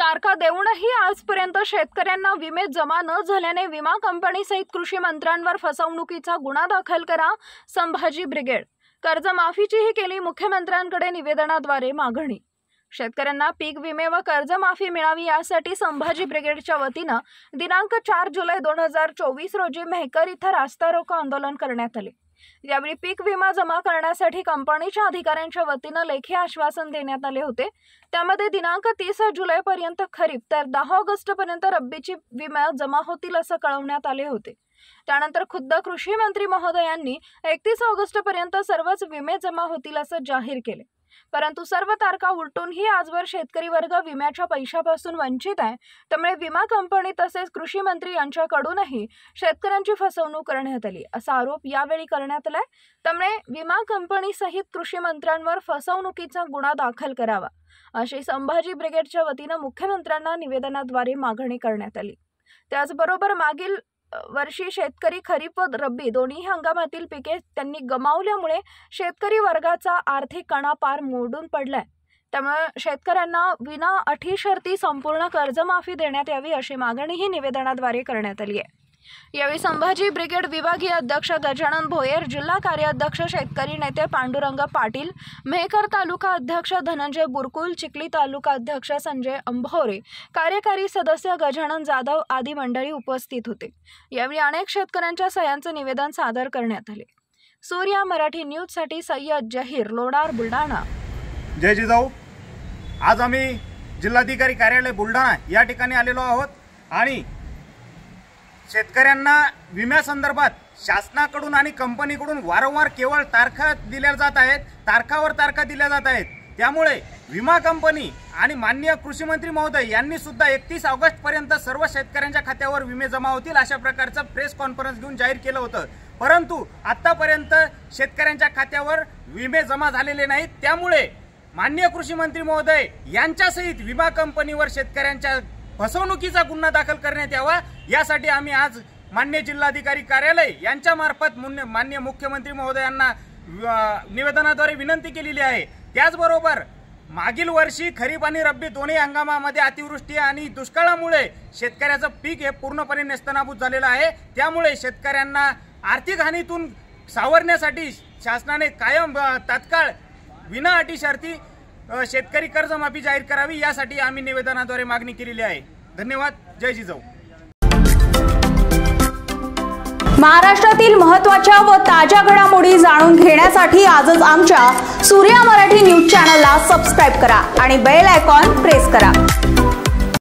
तारखा देऊनही आजपर्यंत शेतकऱ्यांना विमे जमा न झाल्याने विमा कंपनीसहित कृषी मंत्र्यांवर फसवणुकीचा गुन्हा दाखल करा. संभाजी ब्रिगेड कर्जमाफीचीही केली मुख्यमंत्र्यांकडे निवेदनाद्वारे मागणी. शेतकऱ्यांना पीक विमे व कर्जमाफी मिळावी यासाठी संभाजी ब्रिगेडच्या वतीने दिनांक 4 जुलै 2024 रोजी मेहकर इथं रास्ता रोको आंदोलन करण्यात आले. यावेळी पीक विमा जमा करण्यासाठी कंपनीच्या अधिकाऱ्यांच्या वतीने लेखी आश्वासन देण्यात आले होते. त्यामध्ये दिनांक 30 जुलै पर्यंत खरीप तर 10 ऑगस्ट पर्यंत रब्बीची विमा जमा होतील असं कळवण्यात आले होते. त्यानंतर खुद्द कृषी मंत्री महोदयांनी 31 ऑगस्ट पर्यंत सर्वच विमे जमा होतील असं जाहीर केले. परंतु सर्व तारखा उलटूनही आजवर शेतकरी वर्ग विम्याच्या पैशापासून वंचित आहे. त्यामुळे विमा कंपनी तसेच कृषी मंत्री यांच्याकडूनही शेतकऱ्यांची फसवणूक करण्यात आली असा आरोप यावेळी करण्यात आलाय. त्यामुळे विमा कंपनी सहित कृषी मंत्र्यांवर फसवणुकीचा गुन्हा दाखल करावा अशी संभाजी ब्रिगेडच्या वतीने मुख्यमंत्र्यांना निवेदनाद्वारे मागणी करण्यात आली. त्याचबरोबर मागील वर्षी शेतकरी खरीप व रब्बी दोन्ही हंगामातील पिके त्यांनी गमावल्यामुळे शेतकरी वर्गाचा आर्थिक कणा पार मोडून पडलाय. त्यामुळे शेतकऱ्यांना विना अटी शर्ती संपूर्ण कर्जमाफी देण्यात यावी अशी मागणीही निवेदनाद्वारे करण्यात आली आहे. यावेळी संभाजी ब्रिगेड विभागीय अध्यक्ष गजानन भोयर, जिल्हा कार्याध्यक्ष शेतकरी नेते पांडुरंग पाटील, मेहकर तालुका अध्यक्ष धनंजय बुरकुल, चिखली तालुका अध्यक्ष संजय अंभोरे, कार्यकारी सदस्य गजानन जाधव आदी मंडळी उपस्थित होते. यावेळी अनेक शेतकऱ्यांच्या सह्यांचे निवेदन सादर करण्यात आले. सूर्या मराठी न्यूज साठी सय्यद जहीर, लोणार, बुलढाणा. जय जिजाऊ. आज आम्ही जिल्हाधिकारी कार्यालय बुलढाणा या ठिकाणी आलेलो आहोत आणि शेतकऱ्यांना विम्यासंदर्भात शासनाकडून आणि कंपनीकडून वारंवार केवळ तारखा दिल्या जात आहेत, तारखावर तारखा दिल्या जात आहेत. त्यामुळे विमा कंपनी आणि माननीय कृषी मंत्री महोदय यांनी सुद्धा 31 ऑगस्ट पर्यंत सर्व शेतकऱ्यांच्या खात्यावर विमे जमा होतील अशा प्रकारचं प्रेस कॉन्फरन्स घेऊन जाहीर केलं होतं. परंतु आतापर्यंत शेतकऱ्यांच्या खात्यावर विमे जमा झालेले नाहीत. त्यामुळे माननीय कृषी मंत्री महोदय यांच्यासहित विमा कंपनीवर शेतकऱ्यांच्या फसवणुकीचा गुन्हा दाखल करण्यात यावा यासाठी आम्ही आज माननीय जिल्हाधिकारी कार्यालय यांच्या मार्फत माननीय मुख्यमंत्री महोदयांना निवेदनाद्वारे विनंती केलेली आहे. त्याचबरोबर मागील वर्षी खरीप आणि रब्बी दोन्ही हंगामामध्ये अतिवृष्टी आणि दुष्काळामुळे शेतकऱ्याचं पीक हे पूर्णपणे नेस्तनाबूत झालेलं आहे. त्यामुळे शेतकऱ्यांना आर्थिक हानीतून सावरण्यासाठी शासनाने कायम तात्काळ विना अटी शर्ती शेतकरी कर्जमाफी जाहीर करावी यासाठी आम्ही निवेदनाद्वारे मागणी केलेली आहे. धन्यवाद. जय जिजाऊ. महाराष्ट्रातील महत्त्वाच्या व ताज्या घडामोडी जाणून घेण्यासाठी आजच आमच्या सूर्या मराठी न्यूज चॅनलला सबस्क्राईब करा आणि बेल आयकॉन प्रेस करा.